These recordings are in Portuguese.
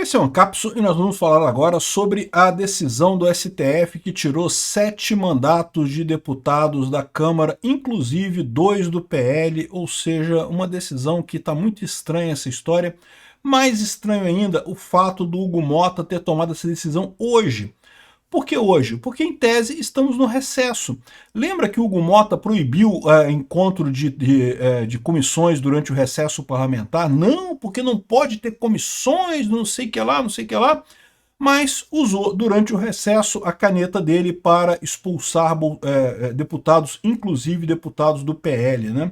Esse é um Cápsula e nós vamos falar agora sobre a decisão do STF que tirou 7 mandatos de deputados da Câmara, inclusive 2 do PL, ou seja, uma decisão que está muito estranha essa história. Mais estranho ainda o fato do Hugo Motta ter tomado essa decisão hoje. Por que hoje? Porque, em tese, estamos no recesso. Lembra que o Hugo Motta proibiu encontro de comissões durante o recesso parlamentar? Não, porque não pode ter comissões, não sei o que lá, não sei o que lá. Mas usou, durante o recesso, a caneta dele para expulsar deputados, inclusive deputados do PL, né?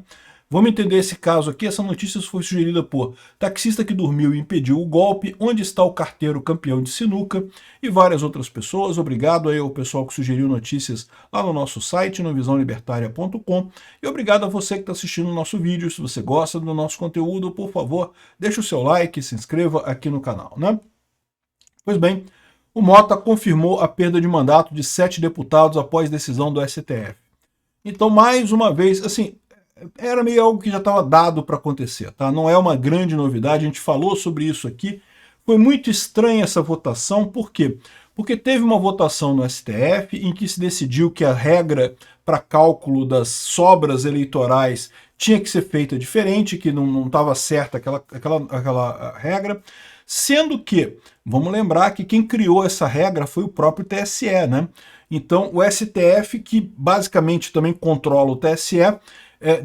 Vamos entender esse caso aqui. Essa notícia foi sugerida por taxista que dormiu e impediu o golpe, onde está o carteiro campeão de sinuca e várias outras pessoas. Obrigado aí ao pessoal que sugeriu notícias lá no nosso site, no visãolibertaria.com, e obrigado a você que está assistindo o nosso vídeo. Se você gosta do nosso conteúdo, por favor, deixe o seu like e se inscreva aqui no canal, né? Pois bem, o Motta confirmou a perda de mandato de 7 deputados após decisão do STF. Então, mais uma vez, assim, era meio algo que já estava dado para acontecer, tá? Não é uma grande novidade, a gente falou sobre isso aqui. Foi muito estranha essa votação, por quê? Porque teve uma votação no STF em que se decidiu que a regra para cálculo das sobras eleitorais tinha que ser feita diferente, que não estava certa aquela regra, sendo que, vamos lembrar que quem criou essa regra foi o próprio TSE, né? Então o STF, que basicamente também controla o TSE,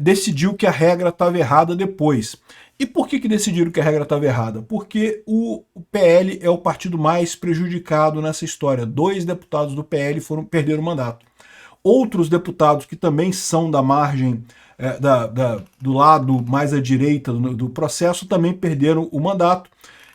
decidiu que a regra estava errada depois. E por que decidiram que a regra estava errada? Porque o PL é o partido mais prejudicado nessa história. 2 deputados do PL perderam o mandato. Outros deputados que também são da margem, do lado mais à direita do processo, também perderam o mandato.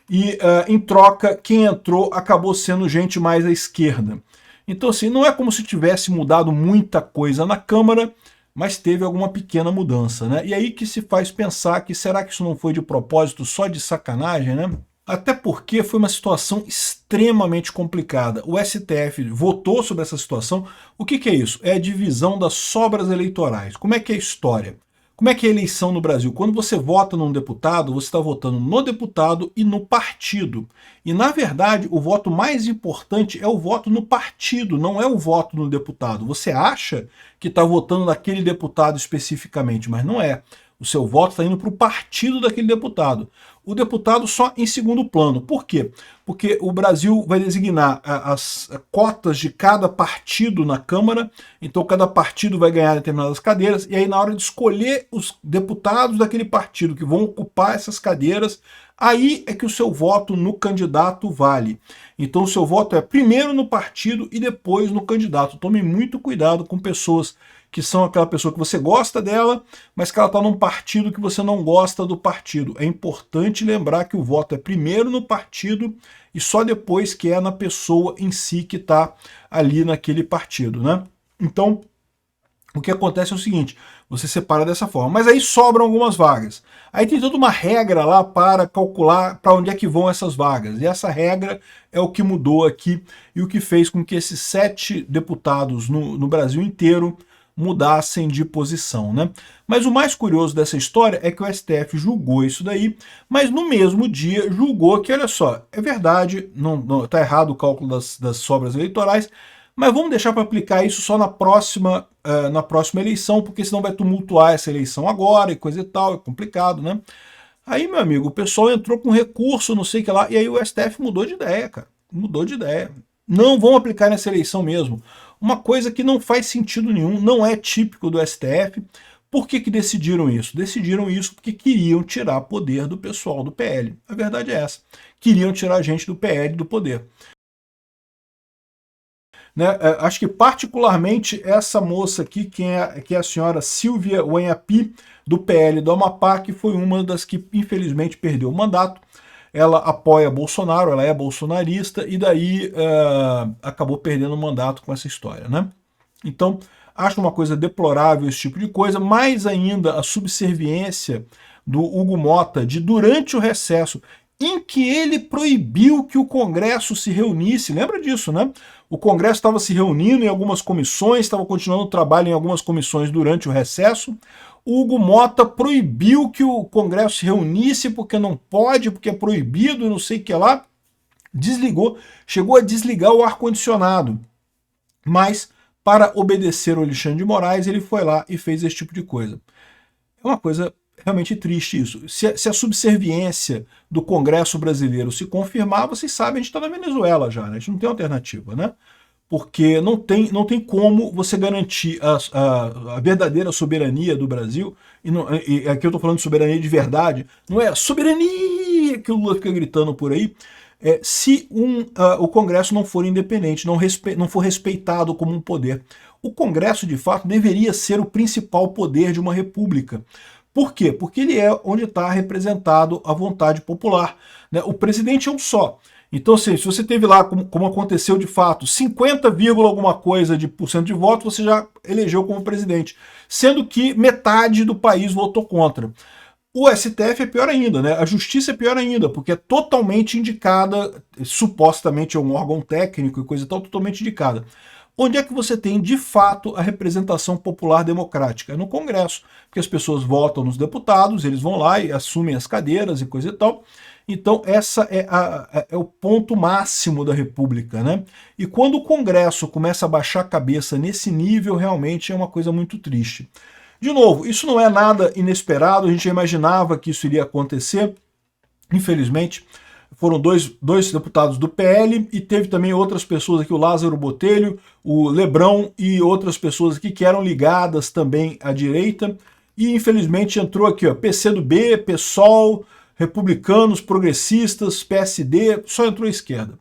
E, em troca, quem entrou acabou sendo gente mais à esquerda. Então, assim, não é como se tivesse mudado muita coisa na Câmara, mas teve alguma pequena mudança, né? E aí que se faz pensar que será que isso não foi de propósito, só de sacanagem, né? Até porque foi uma situação extremamente complicada. O STF votou sobre essa situação. O que é isso? É a divisão das sobras eleitorais. Como é que é a história? Como é que é a eleição no Brasil? Quando você vota num deputado, você está votando no deputado e no partido. E, na verdade, o voto mais importante é o voto no partido, não é o voto no deputado. Você acha que está votando naquele deputado especificamente, mas não é. O seu voto está indo para o partido daquele deputado. O deputado só em segundo plano. Por quê? Porque o Brasil vai designar as cotas de cada partido na Câmara, então cada partido vai ganhar determinadas cadeiras, e aí na hora de escolher os deputados daquele partido que vão ocupar essas cadeiras, aí é que o seu voto no candidato vale. Então o seu voto é primeiro no partido e depois no candidato. Tome muito cuidado com pessoas que são aquela pessoa que você gosta dela, mas que ela está num partido que você não gosta do partido. É importante lembrar que o voto é primeiro no partido e só depois que é na pessoa em si que está ali naquele partido, né? Então, o que acontece é o seguinte, você separa dessa forma, mas aí sobram algumas vagas. Aí tem toda uma regra lá para calcular para onde é que vão essas vagas, e essa regra é o que mudou aqui e o que fez com que esses 7 deputados no Brasil inteiro mudassem de posição, né? Mas o mais curioso dessa história é que o STF julgou isso daí, mas no mesmo dia julgou que, olha só, é verdade, não está errado o cálculo das sobras eleitorais, mas vamos deixar para aplicar isso só na próxima eleição, porque senão vai tumultuar essa eleição agora e coisa e tal, é complicado, né? Aí, meu amigo, o pessoal entrou com recurso, não sei o que lá, e aí o STF mudou de ideia, cara. Mudou de ideia. Não vão aplicar nessa eleição mesmo. Uma coisa que não faz sentido nenhum, não é típico do STF. Por que decidiram isso? Decidiram isso porque queriam tirar poder do pessoal do PL. A verdade é essa. Queriam tirar a gente do PL do poder. Né? Acho que particularmente essa moça aqui, que é a senhora Silvia Wanhapi, do PL do Amapá, que foi uma das que infelizmente perdeu o mandato. Ela apoia Bolsonaro, ela é bolsonarista, e daí acabou perdendo o mandato com essa história, né? Então, acho uma coisa deplorável esse tipo de coisa, mais ainda a subserviência do Hugo Motta de, durante o recesso, em que ele proibiu que o Congresso se reunisse, lembra disso, né? O Congresso estava se reunindo em algumas comissões, estava continuando o trabalho em algumas comissões durante o recesso. O Hugo Motta proibiu que o Congresso se reunisse porque não pode, porque é proibido, não sei o que lá. desligou, chegou a desligar o ar-condicionado, mas para obedecer ao Alexandre de Moraes, ele foi lá e fez esse tipo de coisa. É uma coisa realmente triste isso. Se a subserviência do Congresso brasileiro se confirmar, vocês sabem, a gente está na Venezuela já, né? A gente não tem alternativa, né? Porque não tem como você garantir a verdadeira soberania do Brasil, e aqui eu estou falando de soberania de verdade, não é soberania que o Lula fica gritando por aí, se o Congresso não for independente, não for respeitado como um poder. O Congresso, de fato, deveria ser o principal poder de uma república. Por quê? Porque ele é onde está representado a vontade popular, né? O presidente é um só. Então, assim, se você teve lá, como aconteceu de fato, 50, alguma coisa por cento de voto, você já elegeu como presidente, sendo que metade do país votou contra. O STF é pior ainda, né? A justiça é pior ainda, porque é totalmente indicada, supostamente é um órgão técnico e coisa e tal, totalmente indicada. Onde é que você tem, de fato, a representação popular democrática? É no Congresso, porque as pessoas votam nos deputados, eles vão lá e assumem as cadeiras e coisa e tal. Então, essa é o ponto máximo da República, né? E quando o Congresso começa a baixar a cabeça nesse nível, realmente é uma coisa muito triste. De novo, isso não é nada inesperado, a gente já imaginava que isso iria acontecer. Infelizmente, foram dois deputados do PL e teve também outras pessoas aqui, o Lázaro Botelho, o Lebrão e outras pessoas aqui que eram ligadas também à direita. E infelizmente entrou aqui, ó, PCdoB, PSOL, republicanos, progressistas, PSD, só entrou a esquerda.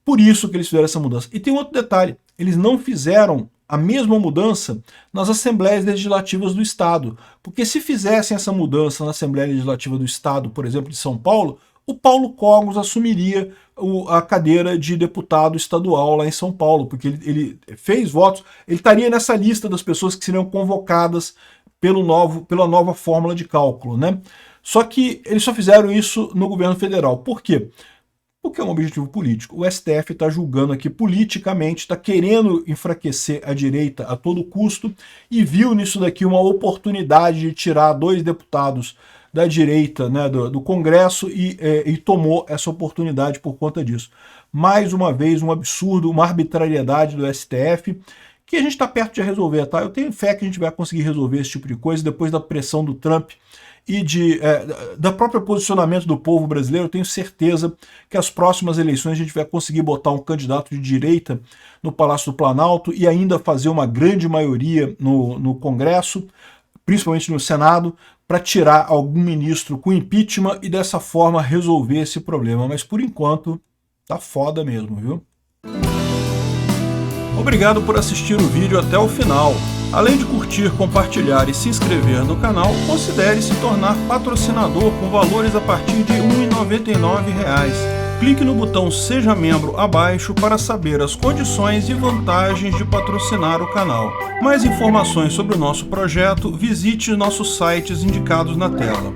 Por isso que eles fizeram essa mudança. E tem outro detalhe, eles não fizeram a mesma mudança nas Assembleias Legislativas do Estado. Porque se fizessem essa mudança na Assembleia Legislativa do Estado, por exemplo, de São Paulo, o Paulo Cogos assumiria a cadeira de deputado estadual lá em São Paulo, porque ele fez votos, ele estaria nessa lista das pessoas que seriam convocadas pela nova fórmula de cálculo, né? Só que eles só fizeram isso no governo federal. Por quê? Porque é um objetivo político. O STF está julgando aqui politicamente, está querendo enfraquecer a direita a todo custo e viu nisso daqui uma oportunidade de tirar 2 deputados da direita, né, do Congresso e tomou essa oportunidade por conta disso. Mais uma vez, um absurdo, uma arbitrariedade do STF que a gente está perto de resolver, tá? Eu tenho fé que a gente vai conseguir resolver esse tipo de coisa depois da pressão do Trump e da próprio posicionamento do povo brasileiro. Eu tenho certeza que as próximas eleições a gente vai conseguir botar um candidato de direita no Palácio do Planalto e ainda fazer uma grande maioria no Congresso, principalmente no Senado, para tirar algum ministro com impeachment e dessa forma resolver esse problema. Mas por enquanto tá foda mesmo, viu? Obrigado por assistir o vídeo até o final. Além de curtir, compartilhar e se inscrever no canal, considere se tornar patrocinador com valores a partir de R$ 1,99. Clique no botão Seja Membro abaixo para saber as condições e vantagens de patrocinar o canal. Mais informações sobre o nosso projeto, visite nossos sites indicados na tela.